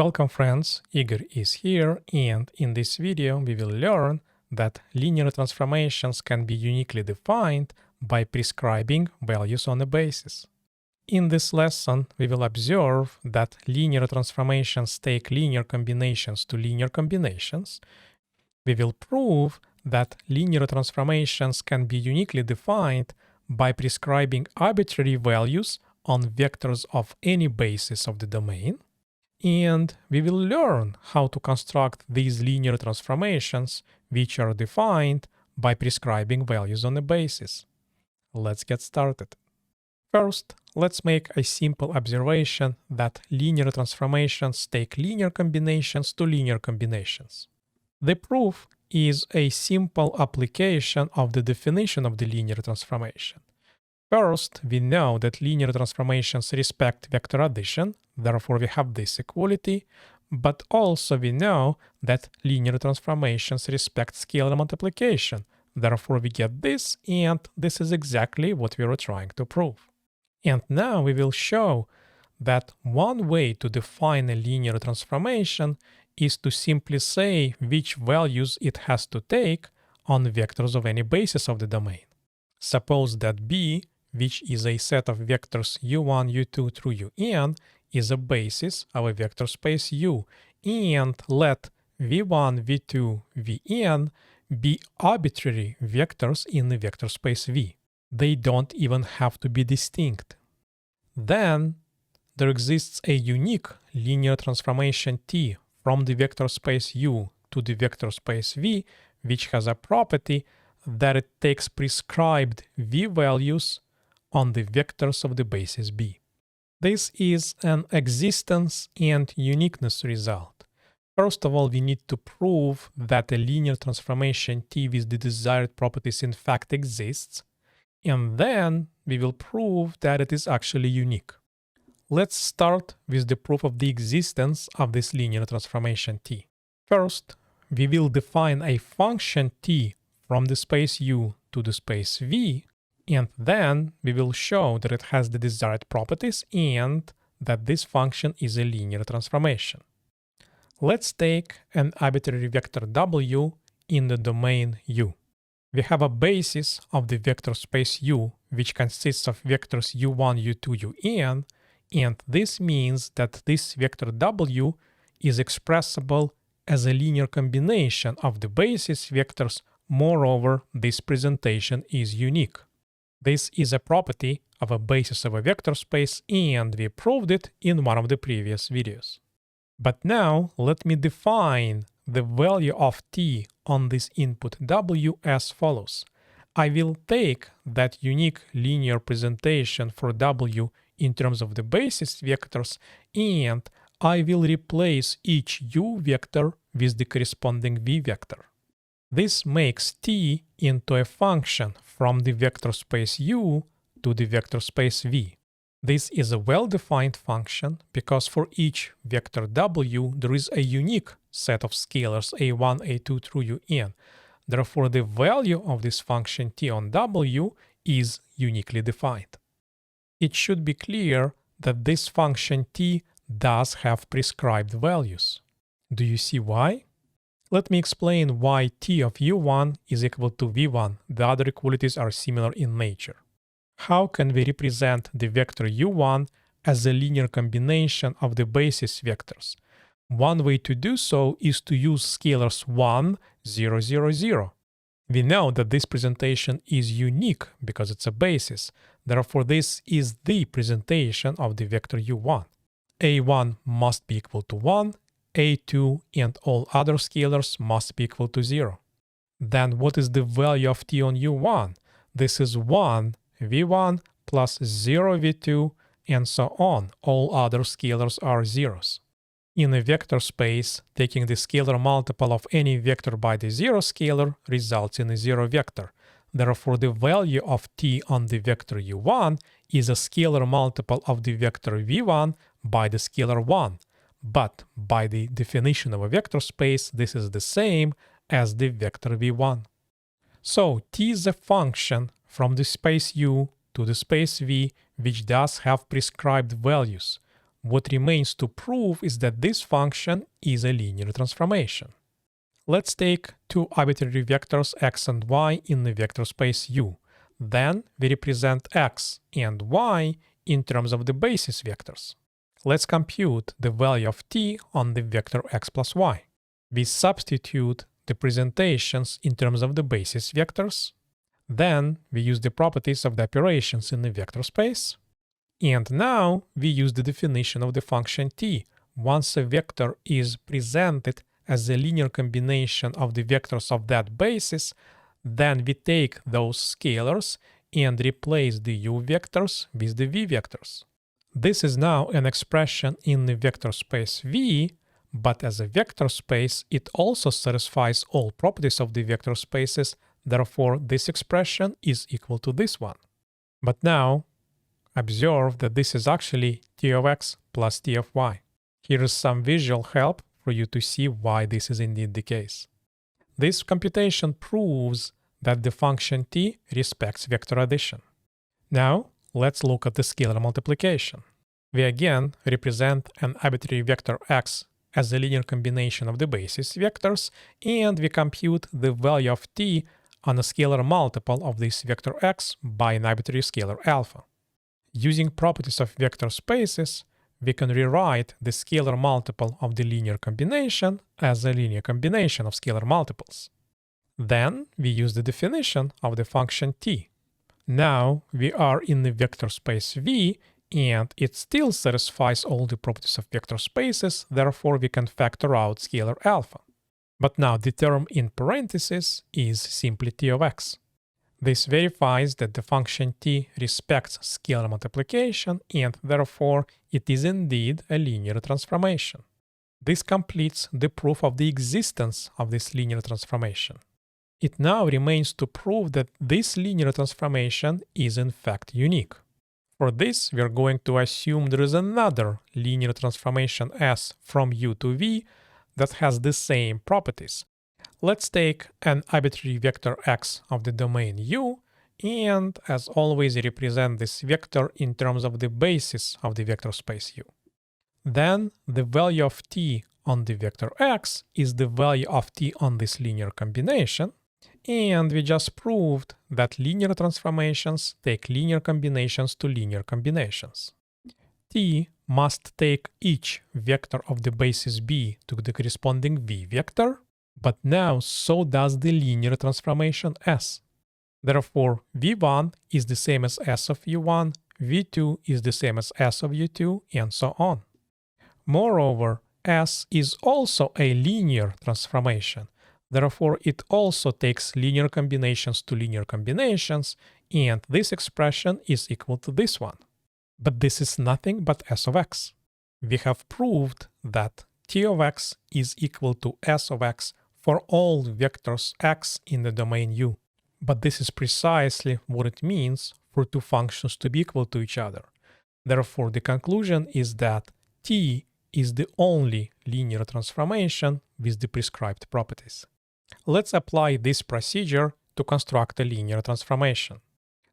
Welcome friends, Igor is here, and in this video we will learn that linear transformations can be uniquely defined by prescribing values on a basis. In this lesson we will observe that linear transformations take linear combinations to linear combinations. We will prove that linear transformations can be uniquely defined by prescribing arbitrary values on vectors of any basis of the domain. And we will learn how to construct these linear transformations, which are defined by prescribing values on a basis. Let's get started. First, let's make a simple observation that linear transformations take linear combinations to linear combinations. The proof is a simple application of the definition of the linear transformation. First, we know that linear transformations respect vector addition, therefore we have this equality, but also we know that linear transformations respect scalar multiplication, therefore we get this, and this is exactly what we were trying to prove. And now we will show that one way to define a linear transformation is to simply say which values it has to take on vectors of any basis of the domain. Suppose that B, which is a set of vectors u1, u2 through un, is a basis of a vector space U, and let v1, v2, vn be arbitrary vectors in the vector space V. They don't even have to be distinct. Then there exists a unique linear transformation T from the vector space U to the vector space V, which has a property that it takes prescribed V values on the vectors of the basis B. This is an existence and uniqueness result. First of all, we need to prove that a linear transformation T with the desired properties in fact exists, and then we will prove that it is actually unique. Let's start with the proof of the existence of this linear transformation T. First, we will define a function T from the space U to the space V, and then we will show that it has the desired properties and that this function is a linear transformation. Let's take an arbitrary vector W in the domain U. We have a basis of the vector space U, which consists of vectors u1, u2, un, and this means that this vector W is expressible as a linear combination of the basis vectors. Moreover, this presentation is unique. This is a property of a basis of a vector space, and we proved it in one of the previous videos. But now let me define the value of T on this input W as follows. I will take that unique linear presentation for W in terms of the basis vectors, and I will replace each U vector with the corresponding V vector. This makes T into a function from the vector space U to the vector space V. This is a well-defined function because for each vector W there is a unique set of scalars a1, a2 through un. Therefore, the value of this function T on W is uniquely defined. It should be clear that this function T does have prescribed values. Do you see why? Let me explain why T of u1 is equal to v1. The other equalities are similar in nature. How can we represent the vector u1 as a linear combination of the basis vectors? One way to do so is to use scalars 1, 0, 0, 0. We know that this presentation is unique because it's a basis. Therefore, this is the presentation of the vector u1. a1 must be equal to 1. a2 and all other scalars must be equal to 0. Then what is the value of T on u1? This is 1 v1 plus 0 v2 and so on. All other scalars are zeros. In a vector space, taking the scalar multiple of any vector by the zero scalar results in a zero vector. Therefore, the value of T on the vector u1 is a scalar multiple of the vector v1 by the scalar 1. But by the definition of a vector space, this is the same as the vector v1. So T is a function from the space U to the space V which does have prescribed values. what remains to prove is that this function is a linear transformation. Let's take two arbitrary vectors x and y in the vector space U. Then we represent x and y in terms of the basis vectors. Let's compute the value of t on the vector x plus y. We substitute the presentations in terms of the basis vectors. Then we use the properties of the operations in the vector space. And now we use the definition of the function t. Once a vector is presented as a linear combination of the vectors of that basis, then we take those scalars and replace the u vectors with the v vectors. This is now an expression in the vector space V, but as a vector space, it also satisfies all properties of the vector spaces. Therefore, this expression is equal to this one. But now, observe that this is actually t of x plus t of y. Here is some visual help for you to see why this is indeed the case. This computation proves that the function t respects vector addition. Now, let's look at the scalar multiplication. We again represent an arbitrary vector x as a linear combination of the basis vectors, and we compute the value of t on a scalar multiple of this vector x by an arbitrary scalar alpha. Using properties of vector spaces, we can rewrite the scalar multiple of the linear combination as a linear combination of scalar multiples. Then we use the definition of the function t. Now we are in the vector space V, and it still satisfies all the properties of vector spaces, therefore we can factor out scalar alpha. But now the term in parentheses is simply t of x. This verifies that the function t respects scalar multiplication, and therefore it is indeed a linear transformation. This completes the proof of the existence of this linear transformation. It now remains to prove that this linear transformation is in fact unique. For this, we are going to assume there is another linear transformation S from U to V that has the same properties. Let's take an arbitrary vector x of the domain U, and as always represent this vector in terms of the basis of the vector space U. Then the value of t on the vector x is the value of t on this linear combination, and we just proved that linear transformations take linear combinations to linear combinations. T must take each vector of the basis b to the corresponding v vector, but now so does the linear transformation S. Therefore, v1 is the same as S of u1, v2 is the same as S of u2, and so on. Moreover, S is also a linear transformation. Therefore, it also takes linear combinations to linear combinations, and this expression is equal to this one. But this is nothing but S of x. We have proved that t of x is equal to S of x for all vectors x in the domain U. But this is precisely what it means for two functions to be equal to each other. Therefore, the conclusion is that t is the only linear transformation with the prescribed properties. Let's apply this procedure to construct a linear transformation.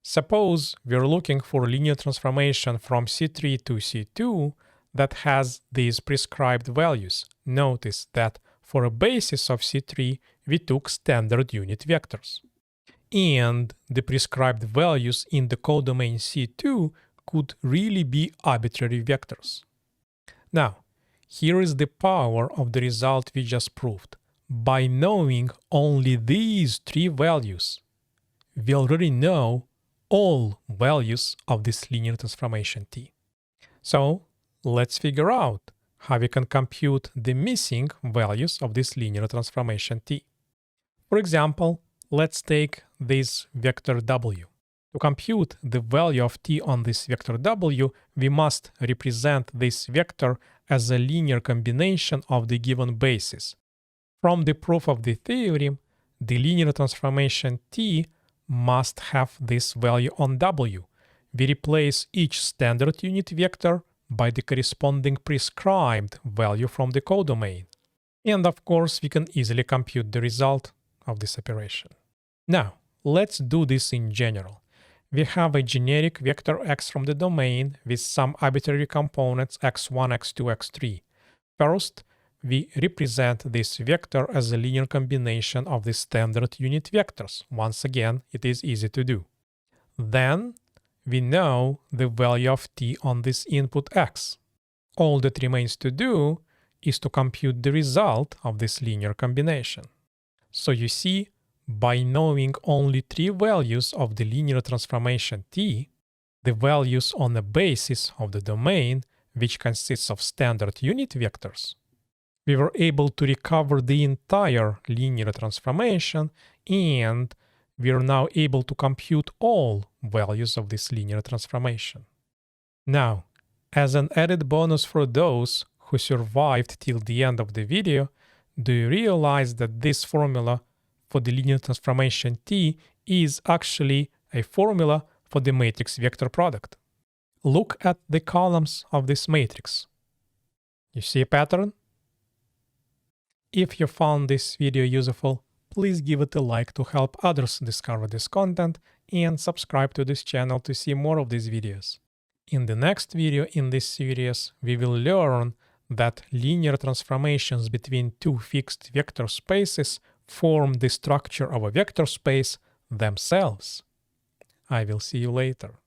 Suppose we're looking for a linear transformation from C3 to C2 that has these prescribed values. Notice that for a basis of C3, we took standard unit vectors. And the prescribed values in the codomain C2 could really be arbitrary vectors. Now, here is the power of the result we just proved. By knowing only these three values, we already know all values of this linear transformation T. So let's figure out how we can compute the missing values of this linear transformation T. For example, let's take this vector W. To compute the value of T on this vector W, we must represent this vector as a linear combination of the given basis. From the proof of the theorem, the linear transformation T must have this value on W. We replace each standard unit vector by the corresponding prescribed value from the codomain. And of course, we can easily compute the result of this operation. Now, let's do this in general. We have a generic vector x from the domain with some arbitrary components x1, x2, x3. First, we represent this vector as a linear combination of the standard unit vectors. Once again, it is easy to do. Then, we know the value of t on this input x. All that remains to do is to compute the result of this linear combination. So you see, by knowing only 3 values of the linear transformation t, the values on the basis of the domain, which consists of standard unit vectors, we were able to recover the entire linear transformation, and we are now able to compute all values of this linear transformation. Now, as an added bonus for those who survived till the end of the video, do you realize that this formula for the linear transformation t is actually a formula for the matrix vector product? Look at the columns of this matrix. You see a pattern? If you found this video useful, please give it a like to help others discover this content, and subscribe to this channel to see more of these videos. In the next video in this series, we will learn that linear transformations between two fixed vector spaces form the structure of a vector space themselves. I will see you later.